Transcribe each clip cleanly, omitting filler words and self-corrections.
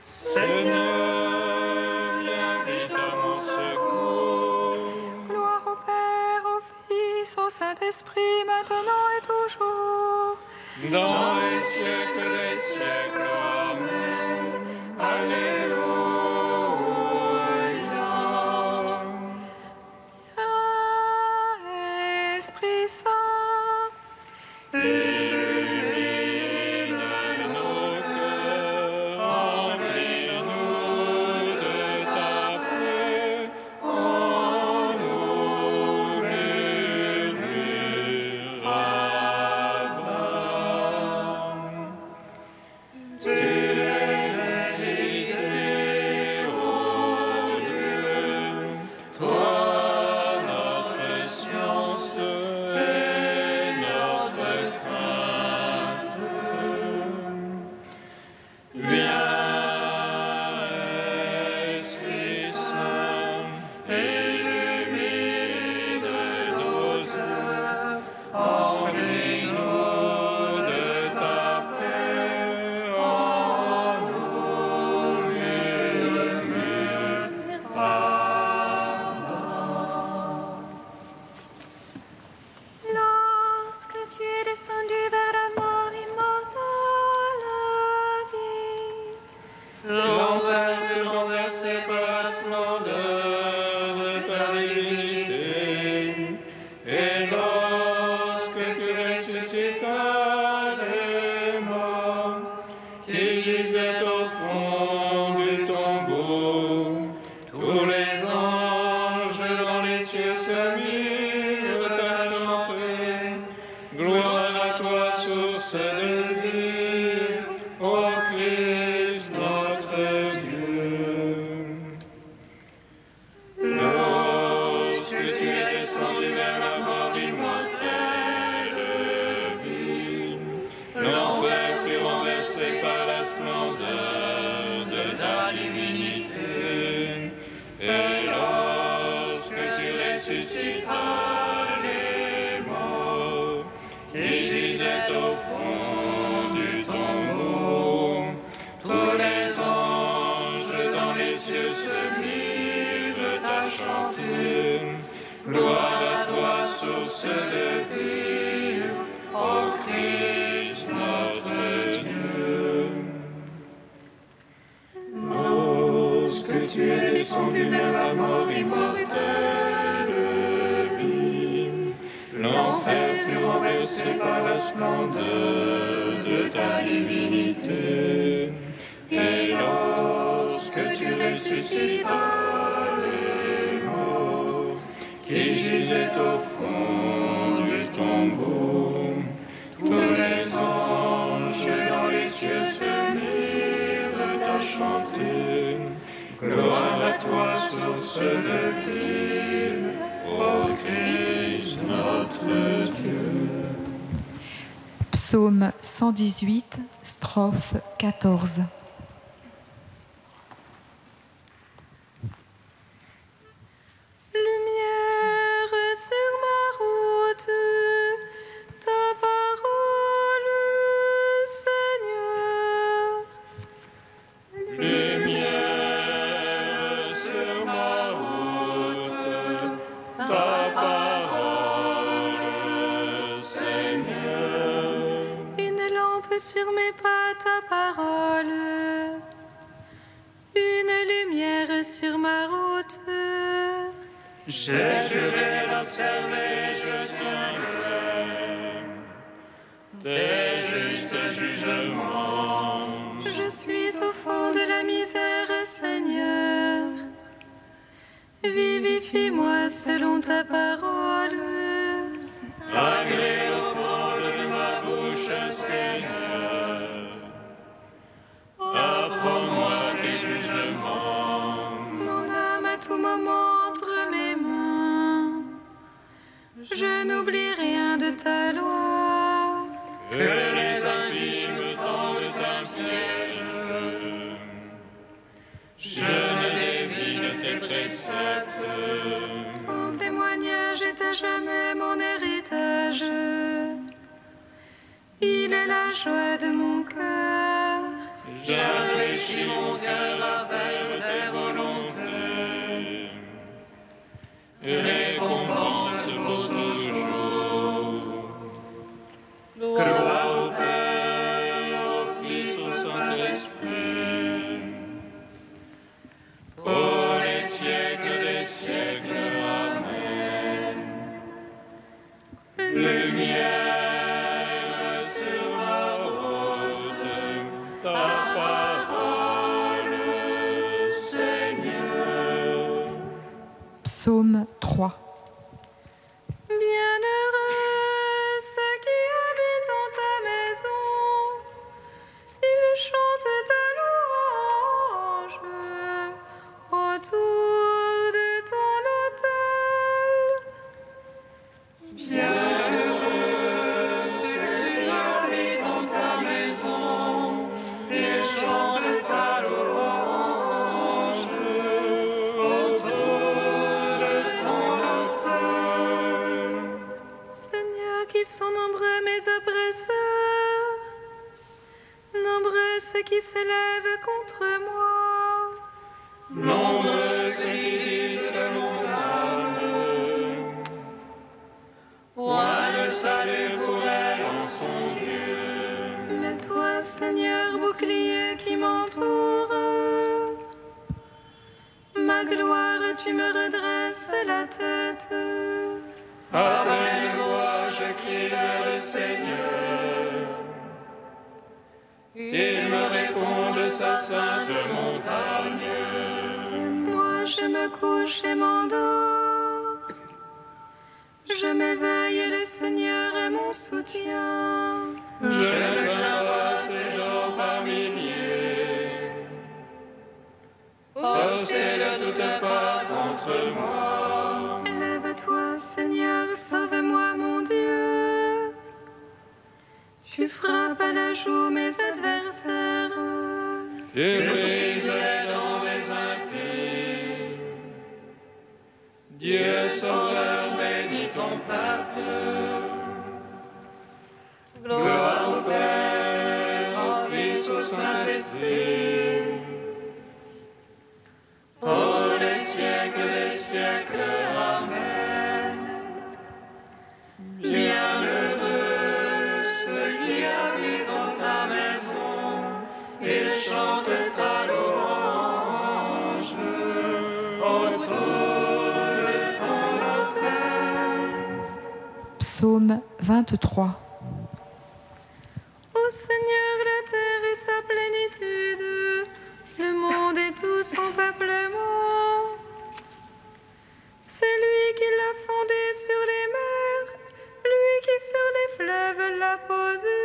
Seigneur, viens vite à mon secours. Gloire au Père, au Fils, au Saint-Esprit, maintenant et toujours. Dans les siècles des siècles, Amen. Alléluia. Viens, Esprit Saint, Illumine nos cœurs, remplis-nous de ta paix, en nous murmurant. Tu es vérité, ô Dieu, toi notre science et notre crainte. Viens, Esprit Saint, illumine nos œuvres, remplis-nous de ta paix, en nous murmurant. lorsque tu es descendu vers la mort immortelle, vie. L'enfer fut renversé par la splendeur de ta divinité, et lorsque tu ressuscitas les morts qui gisaient au fond du tombeau, tous les anges dans les cieux se mirent à chanter. Gloire à toi, source de vie, ô Christ notre Dieu. Lorsque tu es descendu vers la mort immortelle, vie, l'enfer fut renversé par la splendeur de ta divinité. Et lorsque tu ressuscitas les morts qui gisaient au fond du tombeau, tous les anges dans les cieux se mirent à chanter. Gloire à toi, source de vie, ô Christ notre Dieu. Lorsque tu es descendu vers la mort immortelle, vie, l'enfer fut renversé par la splendeur de ta divinité. Et lorsque tu ressuscitas les morts qui gisaient au fond du tombeau, tous les anges dans les cieux se mirent à chanter. Gloire à toi, source de vie, ô Christ notre Dieu. Psaume 118, strophe 14. Lumière sur ma route, ta parole, Seigneur. Lumière sur ma route, ta parole, Seigneur. Une lampe sur mes pas, ta parole. Une lumière sur ma route. J'ai juré d'observer, je tiendrai tes justes jugements. Je suis au fond de la misère, Seigneur. Vivifie-moi selon ta parole. Agrée l'offrande de ma bouche, Seigneur. Apprends-moi tes jugements. Mon âme à tout moment entre mes mains. Je n'oublie rien de ta loi. Que les abîmes tendent un piège. Je ne dévie de tes préceptes. Ton témoignage est à jamais mon héritage. Il est la joie de mon cœur. J'infléchis mon cœur à faire tes volontés. Récompense pour toujours. Gloire au Père, au Fils, au Saint-Esprit, pour les siècles des siècles. Amen. Lumière sur ma route, ta parole, Seigneur. Psaume 3. Bienheureux ceux qui habitent en ta maison, ils chantent ta louange autour de ton autel. Bienheureux ceux qui habitent en ta maison, ils chantent ta louange autour de ton autel. Seigneur, qu'ils sont nombreux mes oppresseurs, nombreux ceux qui se lèvent contre moi. Nombreux ceux qui disent que mon âme, point de salut pour elle en son Dieu. Mais toi, Seigneur, bouclier qui m'entoure, ma gloire, tu me redresses la tête. Avec voix, je crie vers le Seigneur. Il me répond de sa sainte montagne. Et moi, je me couche et m'endors. Je m'éveille, le Seigneur est mon soutien. Je ne crains pas ces gens par milliers, postés de toutes parts contre moi. Lève-toi, Seigneur, sauve-moi, mon Dieu. Tu frappes à la joue mes adversaires. Tu brises les dents des impies. Dieu sauveur, bénis ton peuple. Gloire au Père, au Fils, au Saint-Esprit, pour les siècles des siècles. Amen. Bienheureux ceux qui habitent en ta maison, ils chantent ta louange autour de ton autel. Psaume 23. Ô Seigneur, la terre et sa plénitude, le monde et tout son peuplement. C'est lui qui l'a fondé sur les mers, lui qui sur les fleuves l'a posé.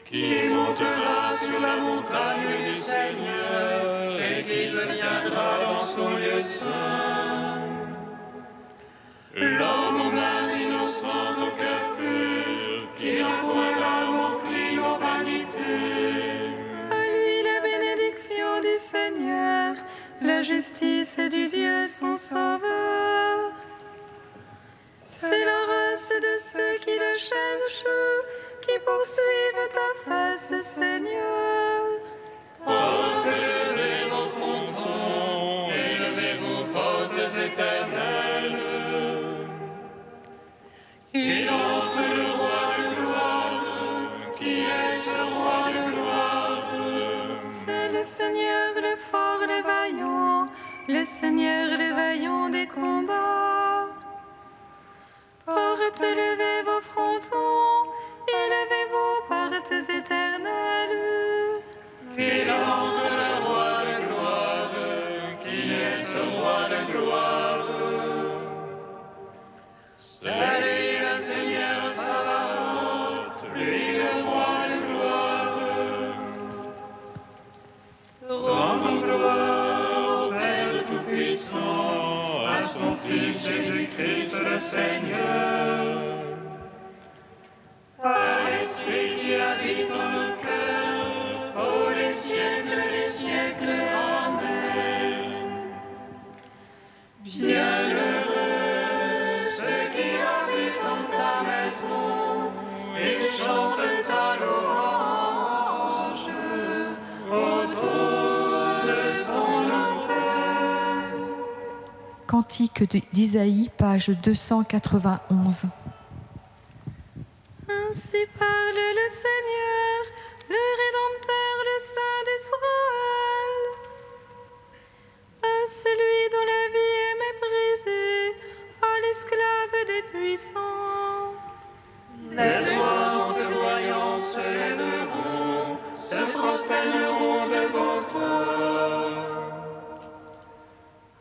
Qui montera sur la montagne du Seigneur et qui se tiendra dans son lieu saint. L'homme aux mains innocentes, au cœur pur, qui n'a point d'âme au crime, aux vanités. À lui la bénédiction du Seigneur, la justice du Dieu son sauveur. C'est la race de ceux qui le cherchent, qui poursuivent ta face, Seigneur. Élevez vos frontons, élevez vos portes éternelles. Il entre le roi de gloire, qui est ce roi de gloire. C'est le Seigneur, le fort, le vaillant, le Seigneur, le vaillant des combats. Portes, levez vos frontons, élevez vos portes éternelles. Il entre le roi de gloire, qui est ce roi de gloire. C'est lui le Seigneur Sabaoth, lui le roi de gloire. Rendons gloire au Père Tout-Puissant, à son Fils Jésus-Christ le Seigneur. Par l'Esprit qui habite en nos cœurs, pour les siècles des siècles. Amen. Bienheureux ceux qui habitent en ta maison, ils chantent ta louange Cantique d'Isaïe, page 291. Ainsi parle le Seigneur, le Rédempteur, le Saint d'Israël. À celui dont la vie est méprisée, à l'esclave des puissants. Les rois en te voyant se lèveront, se prosterneront devant toi.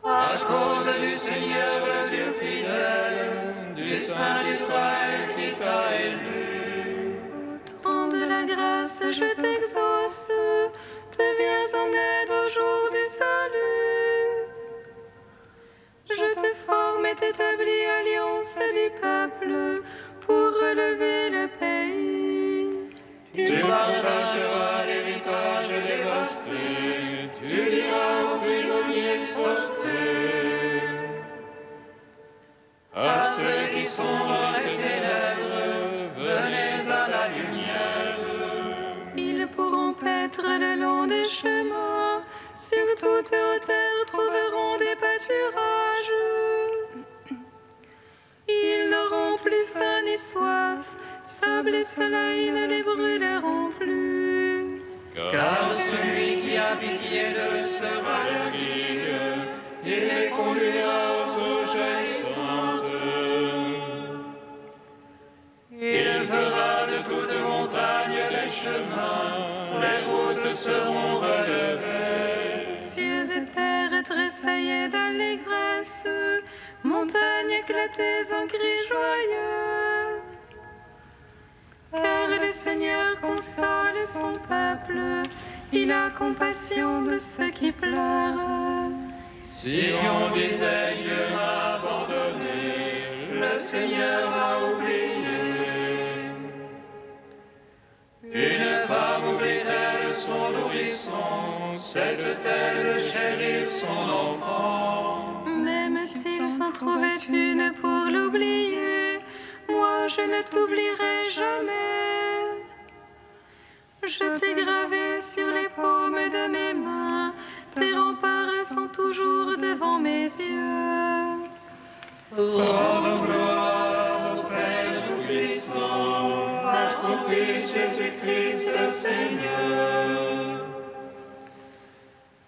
À cause du Seigneur, le Dieu fidèle, du Saint d'Israël qui t'a élu. Au temps de la grâce, je t'exauce, te viens en aide au jour du salut. Je te forme et t'établis alliance du peuple pour relever le pays. Tu partageras l'héritage dévasté, tu diras aux prisonniers sortez. À ceux qui sont dans les ténèbres, venez à la lumière. Ils pourront paître le long des chemins, sur toute hauteur trouveront des pâturages. Ils n'auront plus faim ni soif, sable et soleil ne les brûleront plus. Car celui qui a pitié d'eux sera leur guide, il les conduira aux eaux jaillissantes. Il fera de toutes montagnes des chemins, les routes seront relevées. Cieux et terre tressaillés d'allégresse, montagnes éclatées en cris joyeux. Car le Seigneur console son peuple, il a compassion de ceux qui pleurent. Si on disait Dieu m'a abandonné, le Seigneur m'a oublié. Une femme oublie-t-elle son nourrisson, cesse-t-elle de chérir son enfant? Même s'il s'en trouvait une pour l'oublier, moi je ne t'oublierai jamais. Je t'ai gravé sur les paumes de mes mains, tes remparts sont toujours devant mes yeux. Rendons gloire au Père Tout-Puissant, à son Fils Jésus-Christ le Seigneur,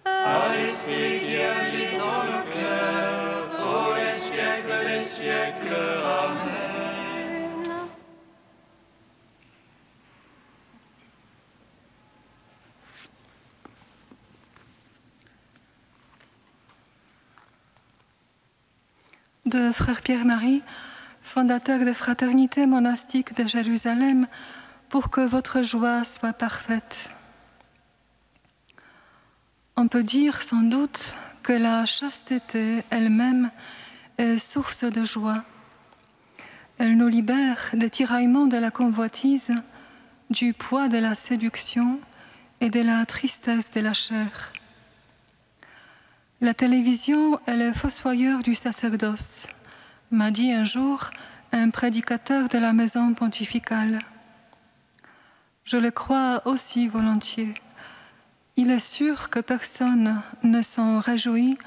à l'Esprit qui habite dans nos cœurs, pour les siècles des siècles. Amen. De Frère Pierre-Marie, fondateur des fraternités monastiques de Jérusalem, pour que votre joie soit parfaite. On peut dire sans doute que la chasteté elle-même est source de joie. Elle nous libère des tiraillements de la convoitise, du poids de la séduction et de la tristesse de la chair. La télévision est le fossoyeur du sacerdoce, m'a dit un jour un prédicateur de la maison pontificale. Je le crois aussi volontiers. Il est sûr que personne ne s'en réjouit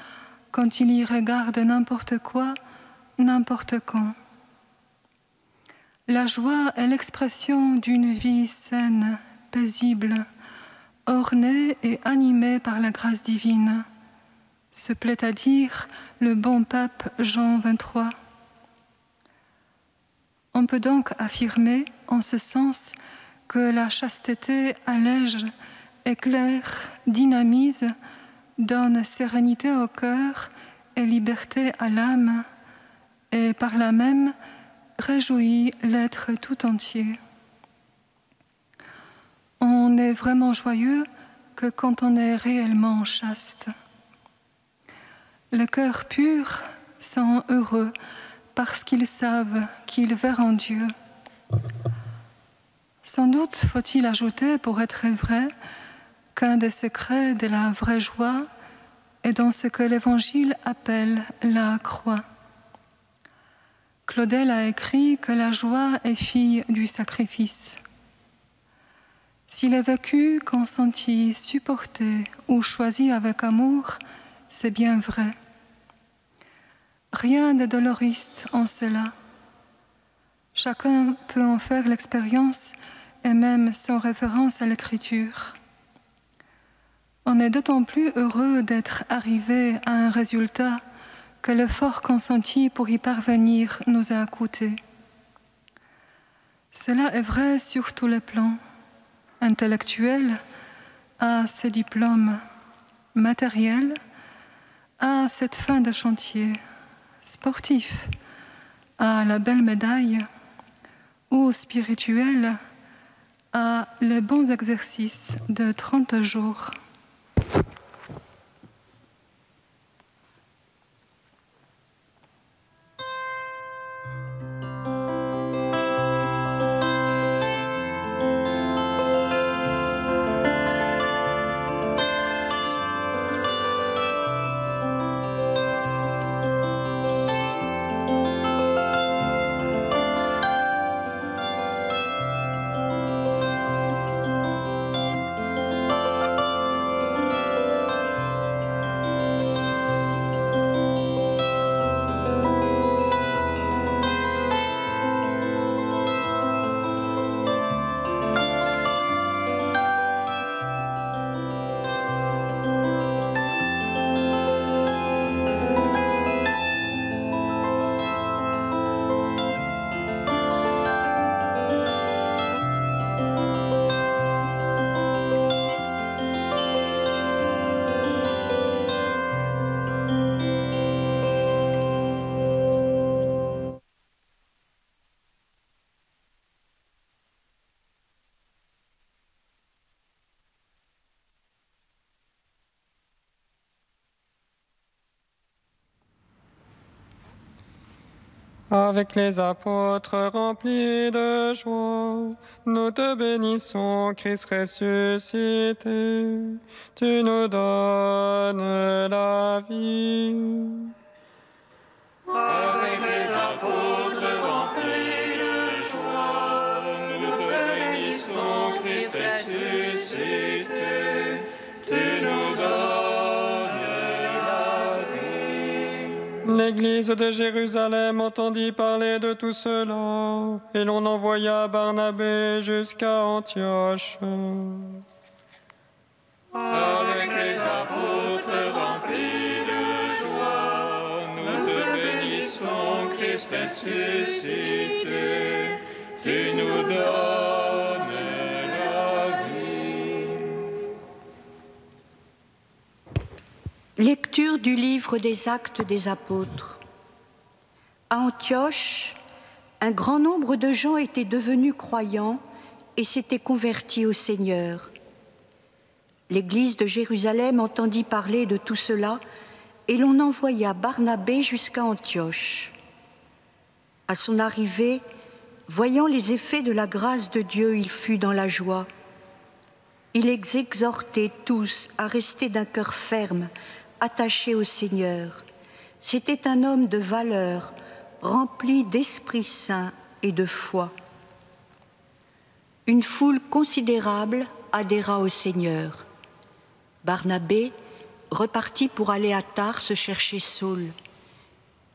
quand il y regarde n'importe quoi, n'importe quand. La joie est l'expression d'une vie saine, paisible, ornée et animée par la grâce divine, se plaît à dire le bon pape Jean XXIII. On peut donc affirmer en ce sens que la chasteté allège, éclaire, dynamise, donne sérénité au cœur et liberté à l'âme, et par là même réjouit l'être tout entier. On est vraiment joyeux que quand on est réellement chaste. Les cœurs purs sont heureux parce qu'ils savent qu'ils verront Dieu. Sans doute faut-il ajouter, pour être vrai, qu'un des secrets de la vraie joie est dans ce que l'Évangile appelle la croix. Claudel a écrit que la joie est fille du sacrifice. S'il est vécu, consenti, supporté ou choisi avec amour, c'est bien vrai. Rien de doloriste en cela. Chacun peut en faire l'expérience et même sans référence à l'écriture. On est d'autant plus heureux d'être arrivé à un résultat que l'effort consenti pour y parvenir nous a coûté. Cela est vrai sur tous les plans. Intellectuel, à ce diplôme, matériel, à cette fin de chantier, sportif, à la belle médaille, ou spirituel, à les bons exercices de 30 jours. Avec les apôtres remplis de joie, nous te bénissons, Christ ressuscité. Tu nous donnes la vie. Avec les apôtres remplis de joie, nous te bénissons, Christ ressuscité. Tu nous donnes la vie. L'église de Jérusalem entendit parler de tout cela, et l'on envoya Barnabé jusqu'à Antioche. Avec les apôtres remplis de joie, nous te bénissons, Christ ressuscité. Tu nous donnes la vie. Lecture du livre des Actes des Apôtres. À Antioche, un grand nombre de gens étaient devenus croyants et s'étaient convertis au Seigneur. L'Église de Jérusalem entendit parler de tout cela et l'on envoya Barnabé jusqu'à Antioche. À son arrivée, voyant les effets de la grâce de Dieu, il fut dans la joie. Il les exhortait tous à rester d'un cœur ferme, attaché au Seigneur. C'était un homme de valeur, rempli d'Esprit Saint et de foi. Une foule considérable adhéra au Seigneur. Barnabé repartit pour aller à Tarse chercher Saul.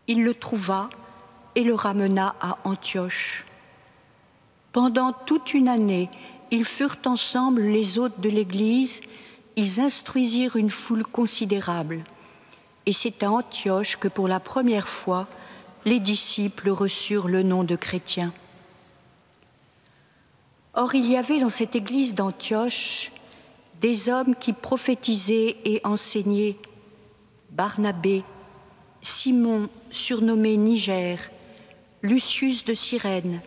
Il le trouva et le ramena à Antioche. Pendant toute une année, ils furent ensemble les hôtes de l'Église. Ils instruisirent une foule considérable. Et c'est à Antioche que pour la première fois, les disciples reçurent le nom de chrétiens. Or, il y avait dans cette église d'Antioche des hommes qui prophétisaient et enseignaient: Barnabé, Simon, surnommé Niger, Lucius de Cyrène,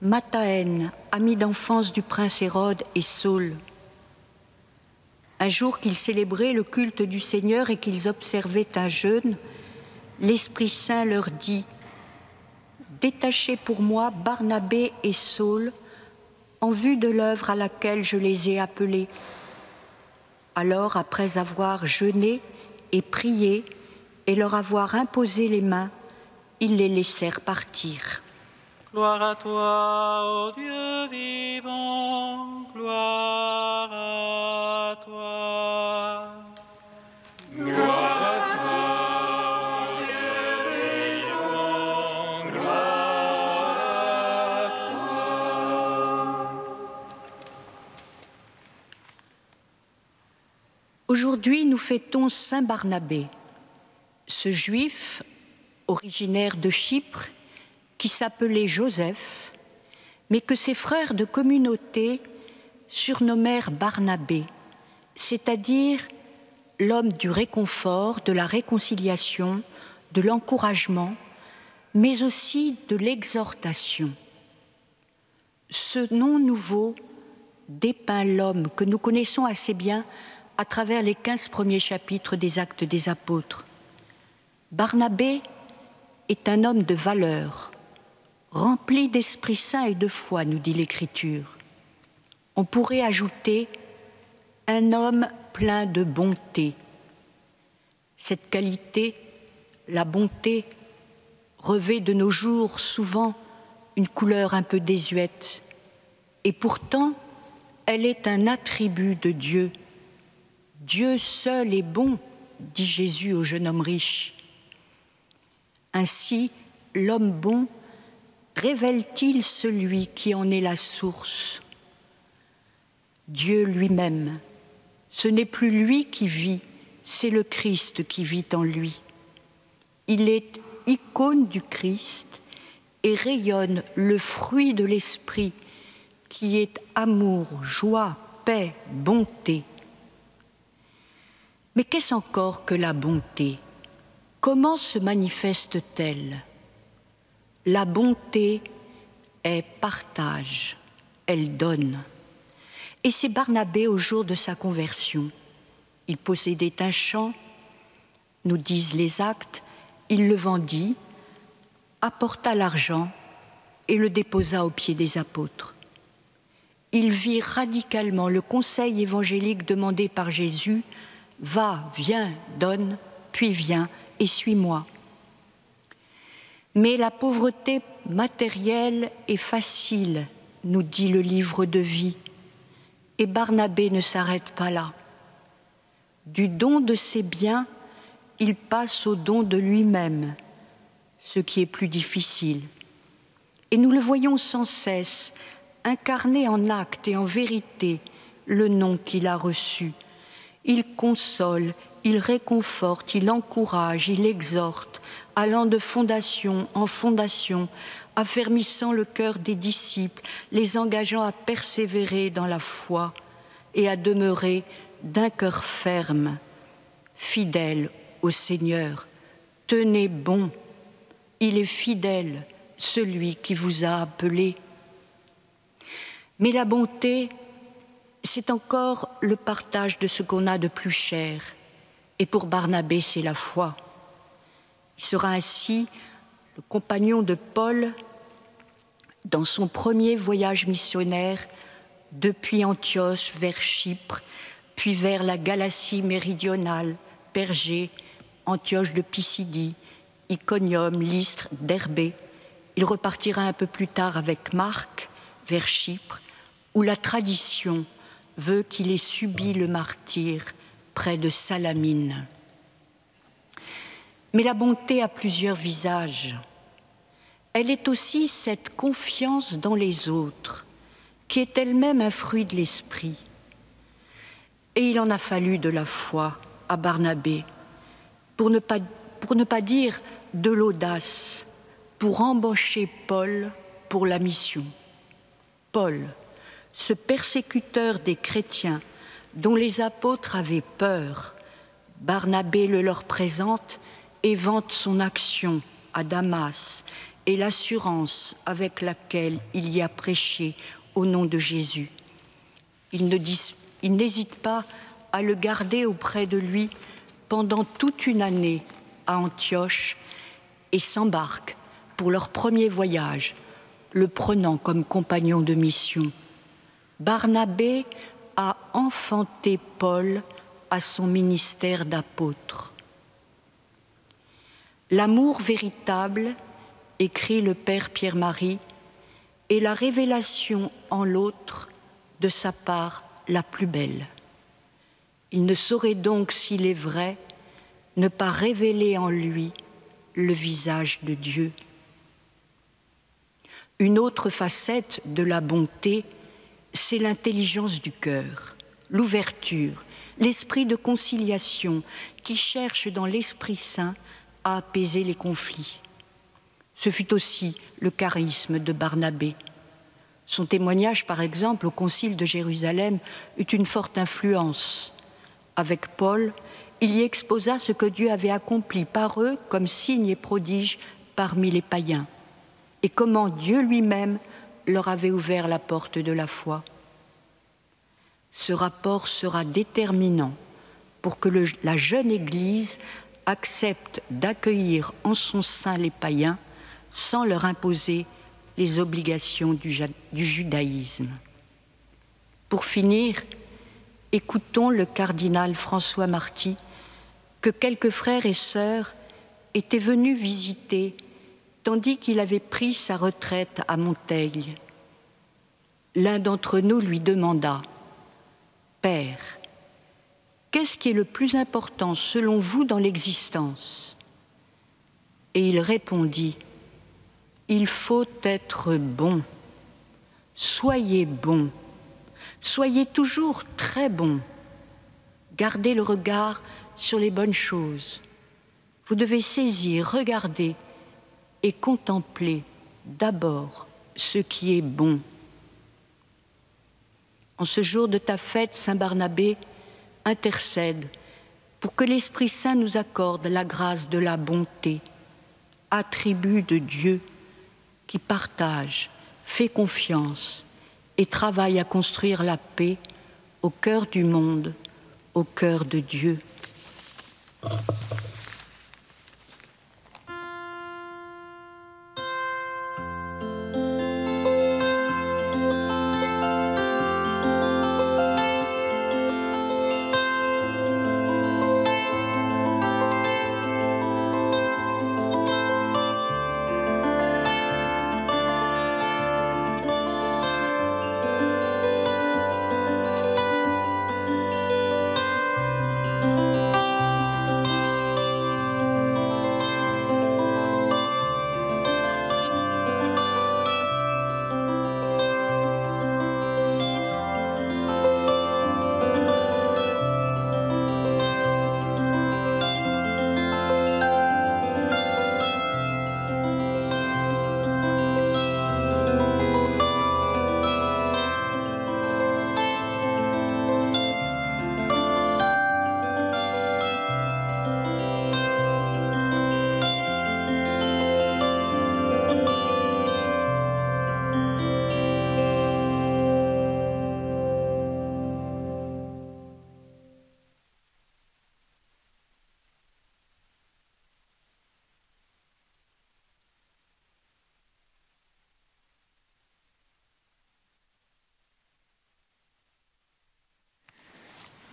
Mathaën, ami d'enfance du prince Hérode, et Saul. Un jour qu'ils célébraient le culte du Seigneur et qu'ils observaient un jeûne, l'Esprit Saint leur dit: Détachez pour moi Barnabé et Saul en vue de l'œuvre à laquelle je les ai appelés. Alors, après avoir jeûné et prié et leur avoir imposé les mains, ils les laissèrent partir. Gloire à toi, ô Dieu vivant, gloire à toi. Gloire à toi, Dieu Aujourd'hui, nous fêtons Saint Barnabé, ce juif originaire de Chypre qui s'appelait Joseph, mais que ses frères de communauté surnommèrent Barnabé, c'est-à-dire l'homme du réconfort, de la réconciliation, de l'encouragement, mais aussi de l'exhortation. Ce nom nouveau dépeint l'homme que nous connaissons assez bien à travers les 15 premiers chapitres des Actes des Apôtres. Barnabé est un homme de valeur, rempli d'Esprit Saint et de foi, nous dit l'Écriture. On pourrait ajouter un homme plein de bonté. Cette qualité, la bonté, revêt de nos jours souvent une couleur un peu désuète, et pourtant elle est un attribut de Dieu. Dieu seul est bon, dit Jésus au jeune homme riche. Ainsi, l'homme bon révèle-t-il celui qui en est la source? Dieu lui-même. Ce n'est plus lui qui vit, c'est le Christ qui vit en lui. Il est icône du Christ et rayonne le fruit de l'Esprit qui est amour, joie, paix, bonté. Mais qu'est-ce encore que la bonté? Comment se manifeste-t-elle? La bonté est partage, elle donne. Et c'est Barnabé au jour de sa conversion. Il possédait un champ, nous disent les Actes, il le vendit, apporta l'argent et le déposa aux pieds des apôtres. Il vit radicalement le conseil évangélique demandé par Jésus, « Va, viens, donne, puis viens et suis-moi ». Mais la pauvreté matérielle est facile, nous dit le livre de vie. Et Barnabé ne s'arrête pas là. Du don de ses biens, il passe au don de lui-même, ce qui est plus difficile. Et nous le voyons sans cesse, incarner en acte et en vérité le nom qu'il a reçu. Il console, il réconforte, il encourage, il exhorte, allant de fondation en fondation, affermissant le cœur des disciples, les engageant à persévérer dans la foi et à demeurer d'un cœur ferme, fidèle au Seigneur. Tenez bon, il est fidèle, celui qui vous a appelé. Mais la bonté, c'est encore le partage de ce qu'on a de plus cher. Et pour Barnabé, c'est la foi. Il sera ainsi le compagnon de Paul dans son premier voyage missionnaire depuis Antioche vers Chypre, puis vers la Galatie méridionale, Pergée, Antioche de Pisidie, Iconium, Lystre, Derbé. Il repartira un peu plus tard avec Marc vers Chypre, où la tradition veut qu'il ait subi le martyre près de Salamine. Mais la bonté a plusieurs visages. Elle est aussi cette confiance dans les autres, qui est elle-même un fruit de l'esprit. Et il en a fallu de la foi à Barnabé, pour ne pas dire de l'audace, pour embaucher Paul pour la mission. Paul, ce persécuteur des chrétiens dont les apôtres avaient peur, Barnabé le leur présente et vante son action à Damas et l'assurance avec laquelle il y a prêché au nom de Jésus. Il n'hésite pas à le garder auprès de lui pendant toute une année à Antioche et s'embarque pour leur premier voyage, le prenant comme compagnon de mission. Barnabé a enfanté Paul à son ministère d'apôtre. L'amour véritable, écrit le Père Pierre-Marie, est la révélation en l'autre de sa part la plus belle. Il ne saurait donc, s'il est vrai, ne pas révéler en lui le visage de Dieu. Une autre facette de la bonté, c'est l'intelligence du cœur, l'ouverture, l'esprit de conciliation qui cherche dans l'Esprit Saint à apaiser les conflits. Ce fut aussi le charisme de Barnabé. Son témoignage, par exemple, au Concile de Jérusalem eut une forte influence. Avec Paul, il y exposa ce que Dieu avait accompli par eux comme signe et prodige parmi les païens, et comment Dieu lui-même leur avait ouvert la porte de la foi. Ce rapport sera déterminant pour que la jeune Église accepte d'accueillir en son sein les païens sans leur imposer les obligations du judaïsme. Pour finir, écoutons le cardinal François Marty, que quelques frères et sœurs étaient venus visiter tandis qu'il avait pris sa retraite à Monteil. L'un d'entre nous lui demanda « Père, qu'est-ce qui est le plus important selon vous dans l'existence ?» Et il répondit « Il faut être bon. Soyez bon. Soyez toujours très bon. Gardez le regard sur les bonnes choses. Vous devez saisir, regarder et contempler d'abord ce qui est bon. En ce jour de ta fête, Saint Barnabé, intercède pour que l'Esprit Saint nous accorde la grâce de la bonté, attribut de Dieu qui partage, fait confiance et travaille à construire la paix au cœur du monde, au cœur de Dieu.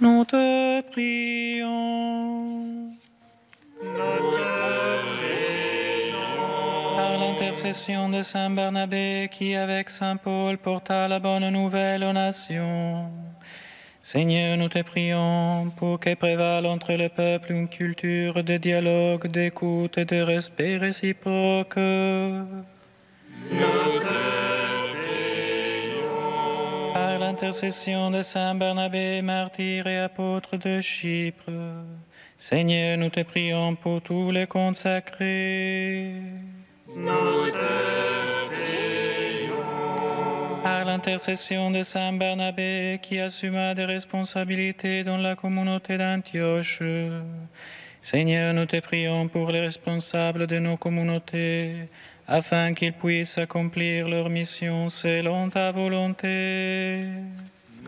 Nous te prions. Par l'intercession de Saint Barnabé qui, avec Saint Paul, porta la bonne nouvelle aux nations. Seigneur, nous te prions pour que prévale entre le peuple une culture de dialogue, d'écoute et de respect réciproque. Par l'intercession de Saint Barnabé, martyr et apôtre de Chypre, Seigneur, nous te prions pour tous les consacrés. Par l'intercession de Saint Barnabé, qui assuma des responsabilités dans la communauté d'Antioche, Seigneur, nous te prions pour les responsables de nos communautés, afin qu'ils puissent accomplir leur mission selon ta volonté.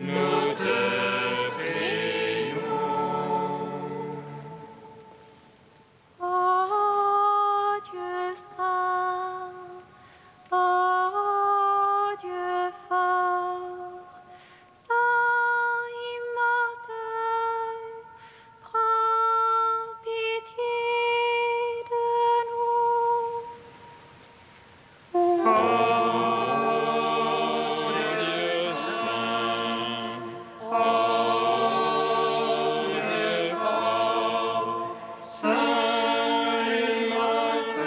Nous te prions. Ô Dieu saint, ô Dieu fort, saint immortel, prends pitié de nous. Saint immortel,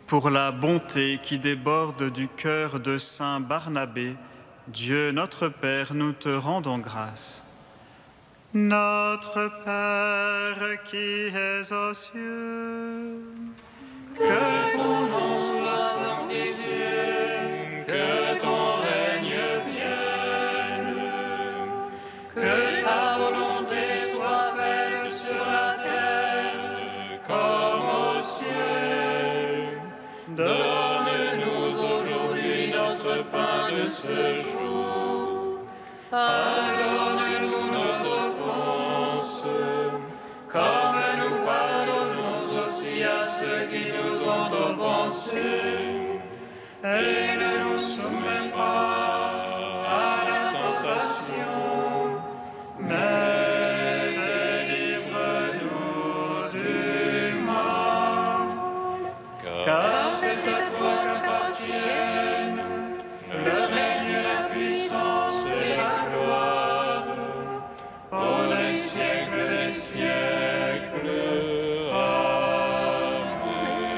Pour la bonté qui déborde du cœur de saint Barnabé, Dieu notre Père, nous te rendons grâce. Notre Père qui es aux cieux, que ton nom soit sanctifié, que ton règne vienne, que ta volonté soit faite sur la terre comme aux cieux. Donne-nous aujourd'hui notre pain de ce jour. Pardonne-nous nos offenses, comme nous pardonnons aussi à ceux qui nous ont offensés. Et ne nous soumets pas à la tentation, mais délivre-nous du mal. Car c'est à toi qu'appartiennent le règne, la puissance et la gloire, pour les siècles des siècles. Amen.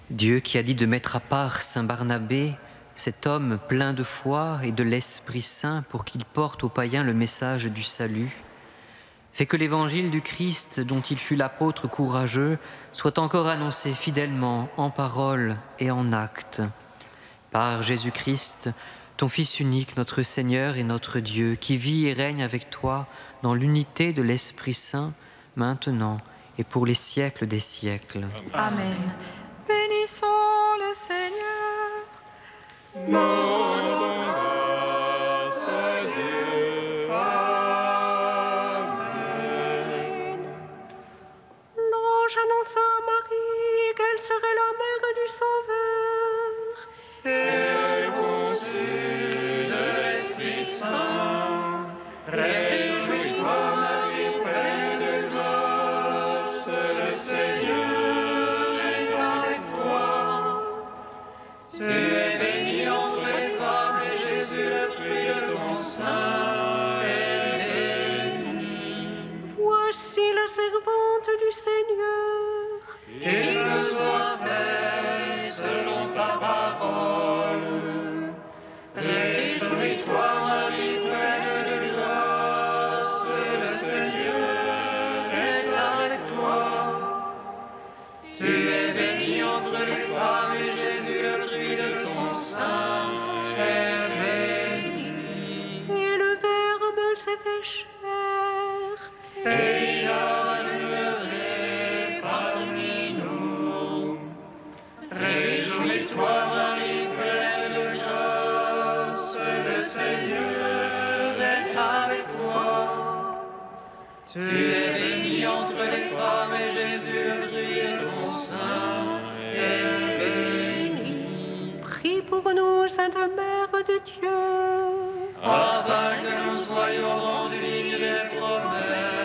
Dieu qui a dit de mettre à part saint Barnabé, cet homme plein de foi et de l'Esprit Saint pour qu'il porte aux païens le message du salut, fait que l'évangile du Christ, dont il fut l'apôtre courageux, soit encore annoncé fidèlement en parole et en acte. Par Jésus-Christ, ton Fils unique, notre Seigneur et notre Dieu, qui vit et règne avec toi dans l'unité de l'Esprit Saint, maintenant et pour les siècles des siècles. Amen. Bénissons le Seigneur. Rendons grâce à Dieu. Amen. L'ange annonça à Marie qu'elle serait la mère du Sauveur. Et conçue de l'Esprit Saint, réjouis-toi, Marie, pleine de grâce, le Seigneur est avec toi. Tu es bénie entre les femmes, et Jésus, le fruit de ton sein, est béni. Voici la servante du Seigneur. Qu'il me soit fait selon ta parole. Réjouis-toi, Marie, pleine de grâce, le Seigneur est avec toi. Tu es bénie entre les femmes, et Jésus, le fruit de ton sein, est béni. Et le Verbe s'est fait chair. Et il a demeuré parmi nous. Réjouis-toi, Marie, pleine de grâce, le Seigneur est avec toi. Tu es bénie entre les femmes, et Jésus, le fruit de ton sein, est béni. Prie pour nous, Sainte Mère de Dieu. Afin que nous soyons rendus dignes des promesses